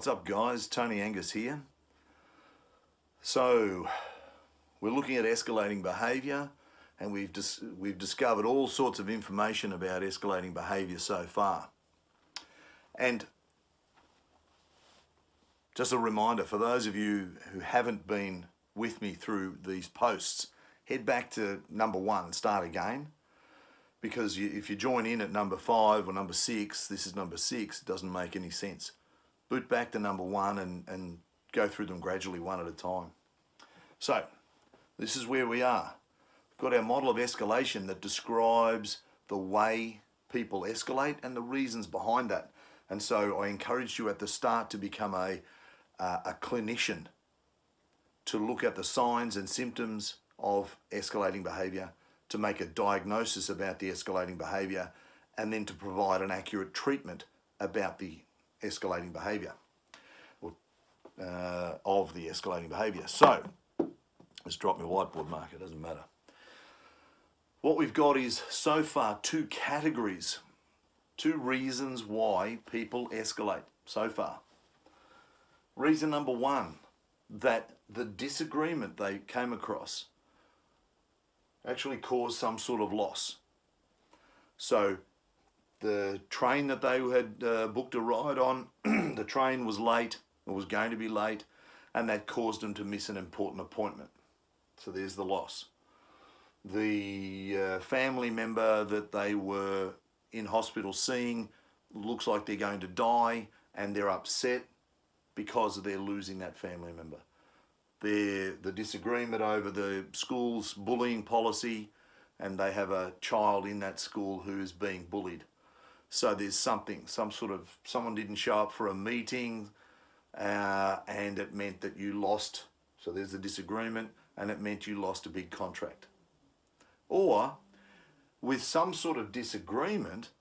What's up guys, Tony Angus here. So we're looking at escalating behaviour, and we've discovered all sorts of information about escalating behaviour so far. And just a reminder for those of you who haven't been with me through these posts, head back to number 1 and start again, because if you join in at number 5 or number 6, this is number 6, it doesn't make any sense. Boot back to number 1 and go through them gradually, one at a time. So this is where we are. We've got our model of escalation that describes the way people escalate and the reasons behind that. And so I encouraged you at the start to become a clinician, to look at the signs and symptoms of escalating behaviour, to make a diagnosis about the escalating behaviour, and then to provide an accurate treatment about the escalating behaviour, of the escalating behaviour. So let's drop my whiteboard marker, doesn't matter. What we've got is so far 2 categories, 2 reasons why people escalate so far. Reason number 1, that the disagreement they came across actually caused some sort of loss. So the train that they had booked a ride on, the train was late, or was going to be late, and that caused them to miss an important appointment. So there's the loss. The family member that they were in hospital seeing looks like they're going to die, and they're upset because they're losing that family member. The disagreement over the school's bullying policy, and they have a child in that school who is being bullied. So there's someone didn't show up for a meeting, and it meant that you lost. So there's the disagreement, and it meant you lost a big contract. Or with some sort of disagreement,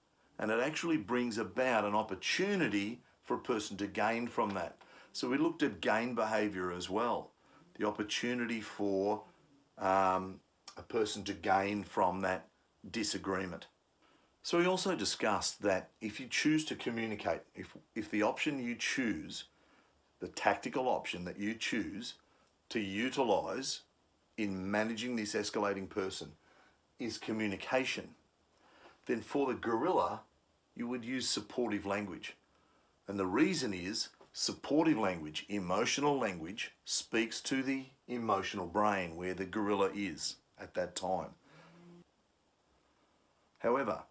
and it actually brings about an opportunity for a person to gain from that. So we looked at gain behaviour as well, the opportunity for a person to gain from that disagreement. So we also discussed that if you choose to communicate, if the option you choose, the tactical option that you choose to utilise in managing this escalating person is communication, then for the gorilla, you would use supportive language. And the reason is supportive language, emotional language, speaks to the emotional brain where the gorilla is at that time. However,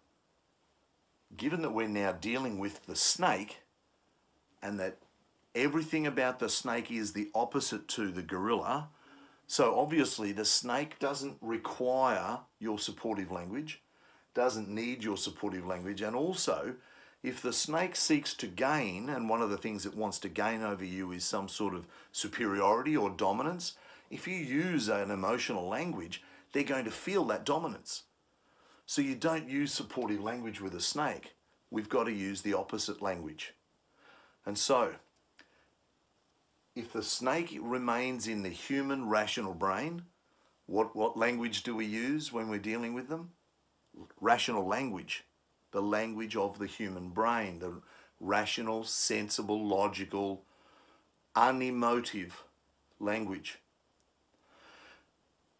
given that we're now dealing with the snake, and that everything about the snake is the opposite to the gorilla, so obviously the snake doesn't require your supportive language, doesn't need your supportive language, and also if the snake seeks to gain, and one of the things it wants to gain over you is some sort of superiority or dominance, if you use an emotional language, they're going to feel that dominance. So you don't use supportive language with a snake. We've got to use the opposite language. And so, if the snake remains in the human rational brain, what language do we use when we're dealing with them? Rational language, the language of the human brain, the rational, sensible, logical, unemotive language.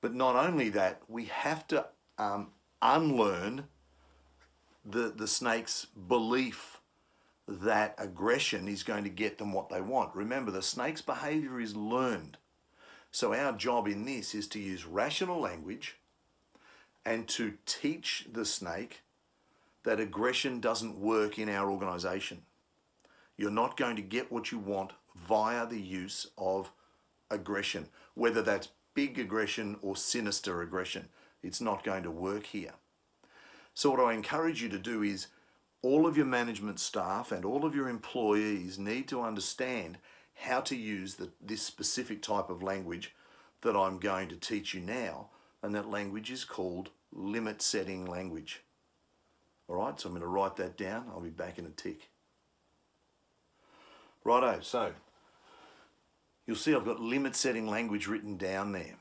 But not only that, we have to unlearn the snake's belief that aggression is going to get them what they want. Remember, the snake's behavior is learned. So our job in this is to use rational language and to teach the snake that aggression doesn't work in our organization. You're not going to get what you want via the use of aggression, whether that's big aggression or sinister aggression. It's not going to work here. So what I encourage you to do is, all of your management staff and all of your employees need to understand how to use this specific type of language that I'm going to teach you now, and that language is called limit setting language. All right, so I'm going to write that down. I'll be back in a tick. Righto, so you'll see I've got limit setting language written down there.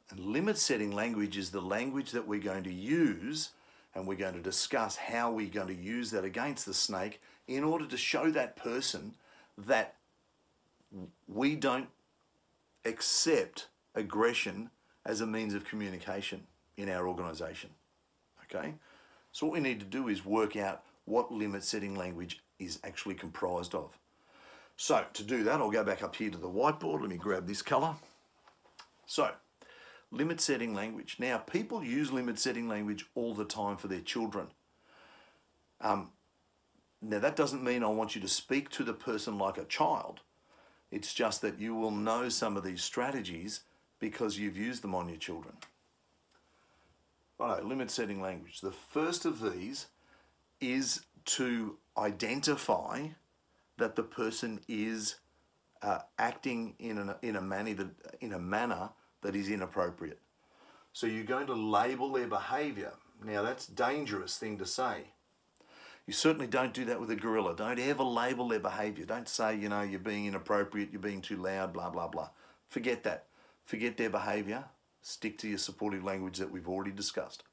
And limit setting language is the language that we're going to use, and we're going to discuss how we're going to use that against the snake in order to show that person that we don't accept aggression as a means of communication in our organisation. Okay? So what we need to do is work out what limit setting language is actually comprised of. So to do that, I'll go back up here to the whiteboard. Let me grab this colour. So, limit setting language. Now, people use limit setting language all the time for their children. Now, that doesn't mean I want you to speak to the person like a child. It's just that you will know some of these strategies because you've used them on your children. Righto, limit setting language. The first of these is to identify that the person is acting in a manner that is inappropriate. So you're going to label their behaviour. Now that's a dangerous thing to say. You certainly don't do that with a gorilla. Don't ever label their behaviour. Don't say, you know, you're being inappropriate, you're being too loud, blah, blah, blah. Forget that. Forget their behaviour. Stick to your supportive language that we've already discussed.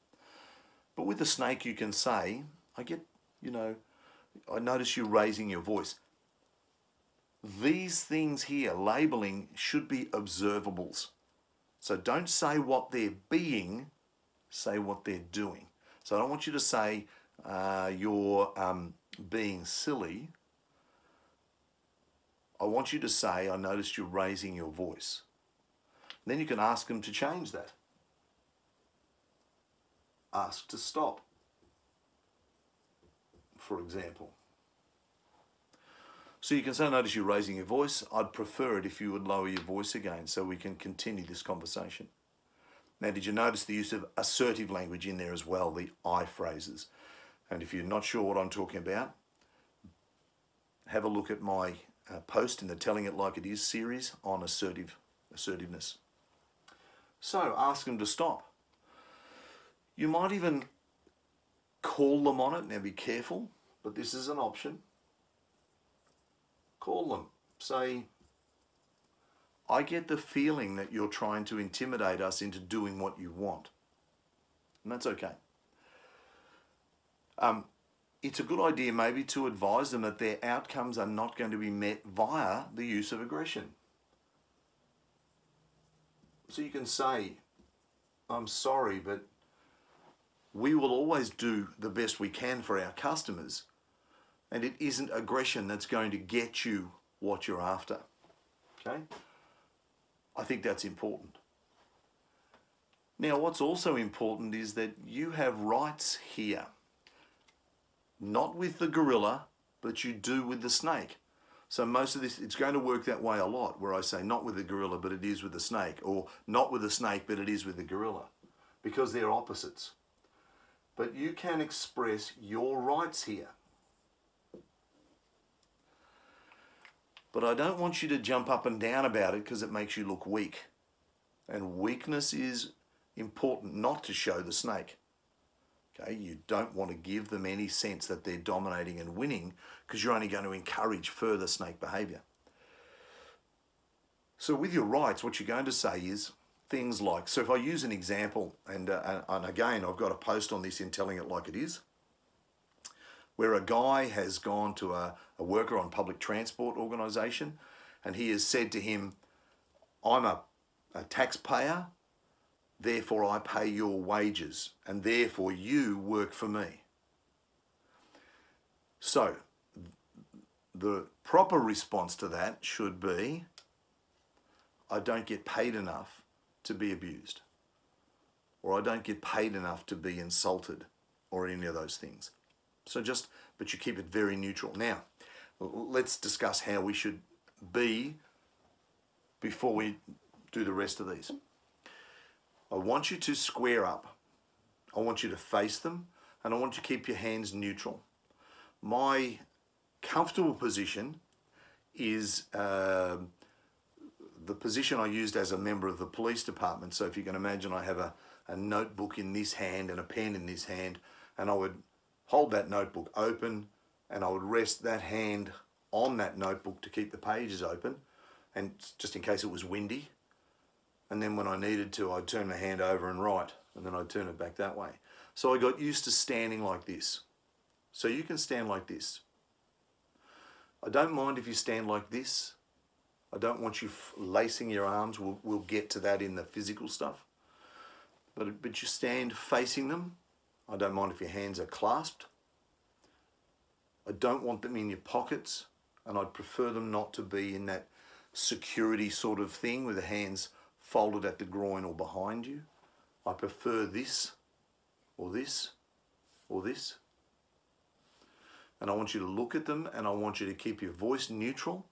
But with the snake you can say, I notice you raising your voice. These things here, labelling, should be observables. So don't say what they're being, say what they're doing. So I don't want you to say you're being silly. I want you to say, I noticed you're raising your voice. Then you can ask them to change that. Ask to stop, for example. So you can say, notice you're raising your voice. I'd prefer it if you would lower your voice again so we can continue this conversation. Now, did you notice the use of assertive language in there as well, the I phrases? And if you're not sure what I'm talking about, have a look at my post in the Telling It Like It Is series on assertiveness. So ask them to stop. You might even call them on it. Now be careful, but this is an option. Call them. Say, I get the feeling that you're trying to intimidate us into doing what you want. And that's okay. It's a good idea maybe to advise them that their outcomes are not going to be met via the use of aggression. So you can say, I'm sorry, but we will always do the best we can for our customers, and it isn't aggression that's going to get you what you're after. Okay? I think that's important. Now, what's also important is that you have rights here. Not with the gorilla, but you do with the snake. So most of this, it's going to work that way a lot, where I say not with the gorilla, but it is with the snake, or not with the snake, but it is with the gorilla, because they're opposites. But you can express your rights here. But I don't want you to jump up and down about it because it makes you look weak. And weakness is important not to show the snake. Okay, you don't want to give them any sense that they're dominating and winning because you're only going to encourage further snake behaviour. So with your rights, what you're going to say is things like, so if I use an example, and again, I've got a post on this in Telling It Like It Is, where a guy has gone to a worker on public transport organisation and he has said to him, I'm a taxpayer, therefore I pay your wages and therefore you work for me. So the proper response to that should be, I don't get paid enough to be abused, or I don't get paid enough to be insulted, or any of those things. So but you keep it very neutral. Now, let's discuss how we should be before we do the rest of these. I want you to square up. I want you to face them, and I want you to keep your hands neutral. My comfortable position is the position I used as a member of the police department. So if you can imagine, I have a notebook in this hand and a pen in this hand, and I would hold that notebook open and I would rest that hand on that notebook to keep the pages open, and just in case it was windy. And then when I needed to, I'd turn my hand over and write, and then I'd turn it back that way. So I got used to standing like this. So you can stand like this. I don't mind if you stand like this. I don't want you lacing your arms. We'll get to that in the physical stuff. But you stand facing them. I don't mind if your hands are clasped. I don't want them in your pockets, and I'd prefer them not to be in that security sort of thing with the hands folded at the groin or behind you. I prefer this or this or this. And I want you to look at them, and I want you to keep your voice neutral,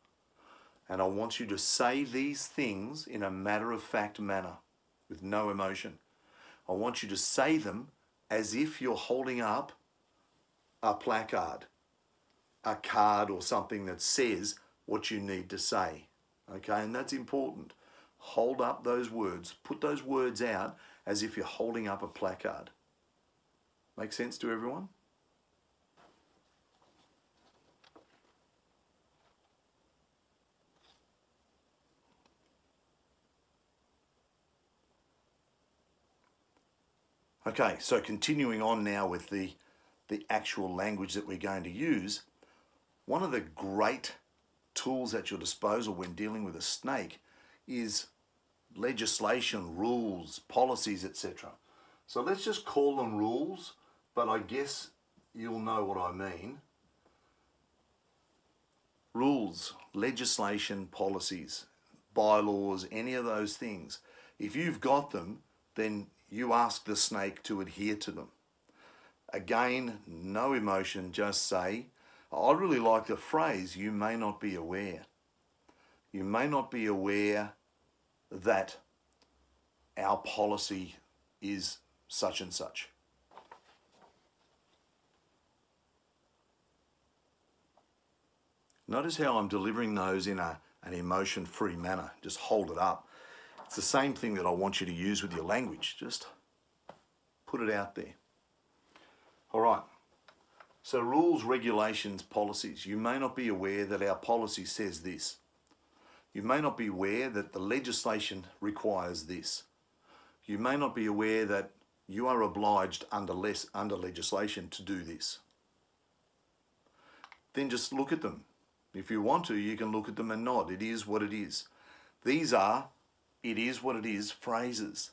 and I want you to say these things in a matter-of-fact manner with no emotion. I want you to say them as if you're holding up a placard, a card or something that says what you need to say. Okay, and that's important. Hold up those words. Put those words out as if you're holding up a placard. Make sense to everyone? Okay, so continuing on now with the actual language that we're going to use, one of the great tools at your disposal when dealing with a snake is legislation, rules, policies, etc. So let's just call them rules, but I guess you'll know what I mean. Rules, legislation, policies, bylaws, any of those things. If you've got them, then you ask the snake to adhere to them. Again, no emotion, just say, I really like the phrase, you may not be aware. You may not be aware that our policy is such and such. Notice how I'm delivering those in an emotion-free manner. Just hold it up. It's the same thing that I want you to use with your language. Just put it out there. All right. So rules, regulations, policies. You may not be aware that our policy says this. You may not be aware that the legislation requires this. You may not be aware that you are obliged under legislation to do this. Then just look at them. If you want to, you can look at them and nod. It is what it is. These are it is what it is phrases.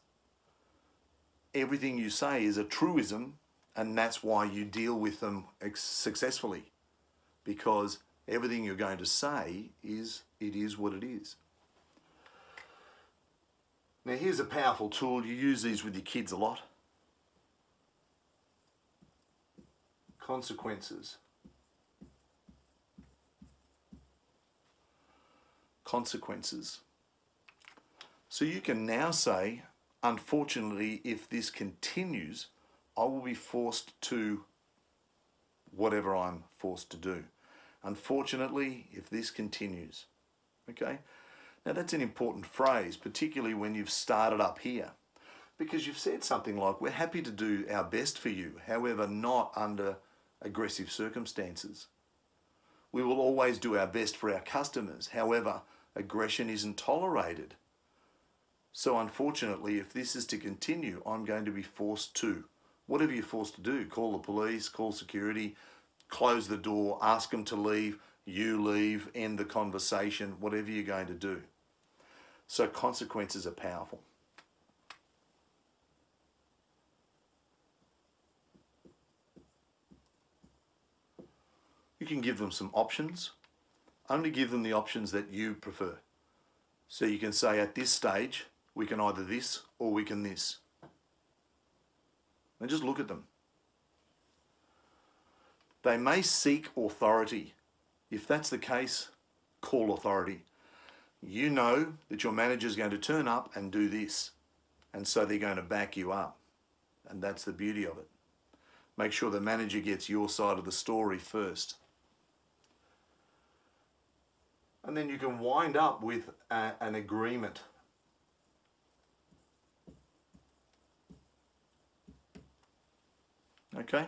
Everything you say is a truism, and that's why you deal with them successfully, because everything you're going to say is it is what it is. Now here's a powerful tool. You use these with your kids a lot. Consequences. Consequences. So you can now say, unfortunately, if this continues, I will be forced to whatever I'm forced to do. Unfortunately, if this continues. Okay? Now that's an important phrase, particularly when you've started up here, because you've said something like, we're happy to do our best for you, however, not under aggressive circumstances. We will always do our best for our customers, however, aggression isn't tolerated. So unfortunately, if this is to continue, I'm going to be forced to. Whatever you're forced to do, call the police, call security, close the door, ask them to leave, you leave, end the conversation, whatever you're going to do. So consequences are powerful. You can give them some options. Only give them the options that you prefer. So you can say at this stage, we can either this or we can this. And just look at them. They may seek authority. If that's the case, call authority. You know that your manager is going to turn up and do this, and so they're going to back you up. And that's the beauty of it. Make sure the manager gets your side of the story first. And then you can wind up with an agreement. Okay?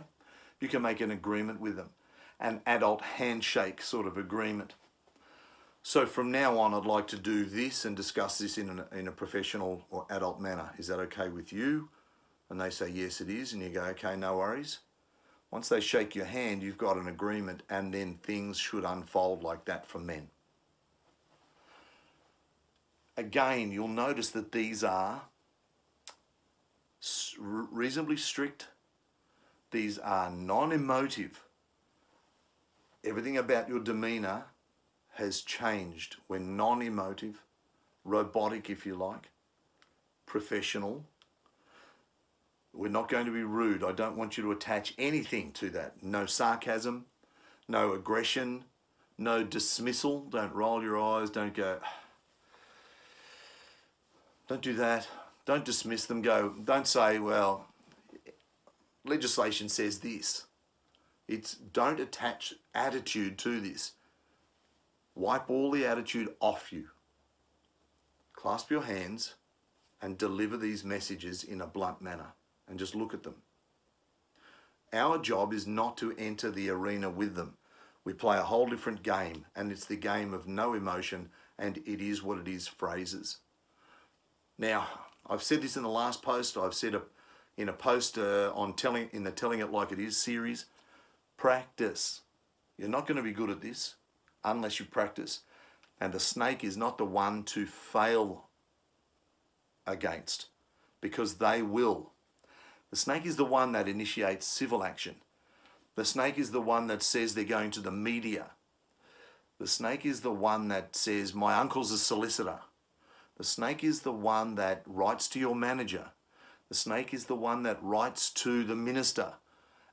You can make an agreement with them. An adult handshake sort of agreement. So from now on, I'd like to do this and discuss this in a professional or adult manner. Is that okay with you? And they say, yes, it is. And you go, okay, no worries. Once they shake your hand, you've got an agreement, and then things should unfold like that for men. Again, you'll notice that these are reasonably strict. These are non-emotive. Everything about your demeanor has changed. We're non-emotive, robotic if you like, professional. We're not going to be rude. I don't want you to attach anything to that. No sarcasm, no aggression, no dismissal. Don't roll your eyes, don't go, don't do that. Don't dismiss them. Don't say, well, legislation says this. Don't attach attitude to this. Wipe all the attitude off you. Clasp your hands and deliver these messages in a blunt manner, and just look at them. Our job is not to enter the arena with them. We play a whole different game, and it's the game of no emotion, and it is what it is phrases. Now, I've said this in the last post. I've said in a post in the Telling It Like It Is series. Practice. You're not going to be good at this unless you practice. And the snake is not the one to fail against, because they will. The snake is the one that initiates civil action. The snake is the one that says they're going to the media. The snake is the one that says, my uncle's a solicitor. The snake is the one that writes to your manager. The snake is the one that writes to the minister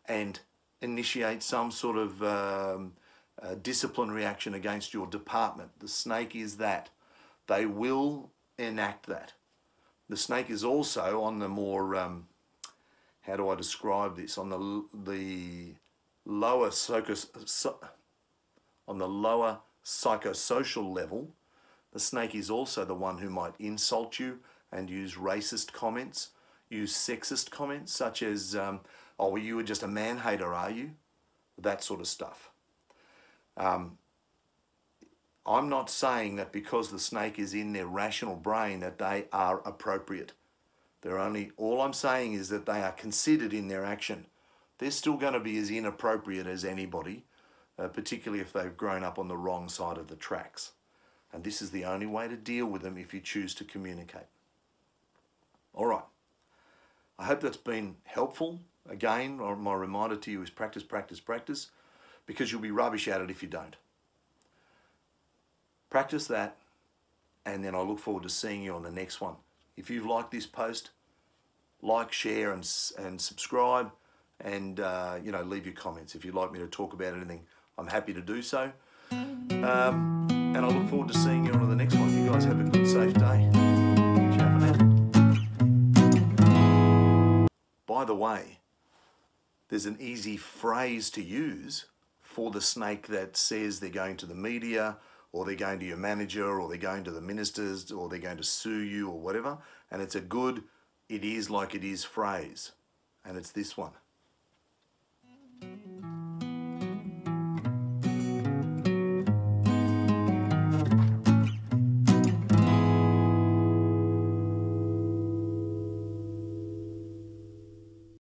and initiates some sort of disciplinary action against your department. The snake is that. They will enact that. The snake is also on the more, how do I describe this? On the lower psychosocial level, the snake is also the one who might insult you and use racist comments, use sexist comments, such as, oh, well, you were just a man-hater, are you? That sort of stuff. I'm not saying that because the snake is in their rational brain that they are appropriate. All I'm saying is that they are considered in their action. They're still going to be as inappropriate as anybody, particularly if they've grown up on the wrong side of the tracks. And this is the only way to deal with them if you choose to communicate. All right. I hope that's been helpful. Again, my reminder to you is practice, practice, practice, because you'll be rubbish at it if you don't. Practice that, and then I look forward to seeing you on the next one. If you've liked this post, like, share, and subscribe, and leave your comments. If you'd like me to talk about anything, I'm happy to do so. And I look forward to seeing you on the next one. You guys have a good, safe day. Ciao for now. By the way, there's an easy phrase to use for the snake that says they're going to the media, or they're going to your manager, or they're going to the ministers, or they're going to sue you, or whatever. And it's a good, it is like it is phrase. And it's this one.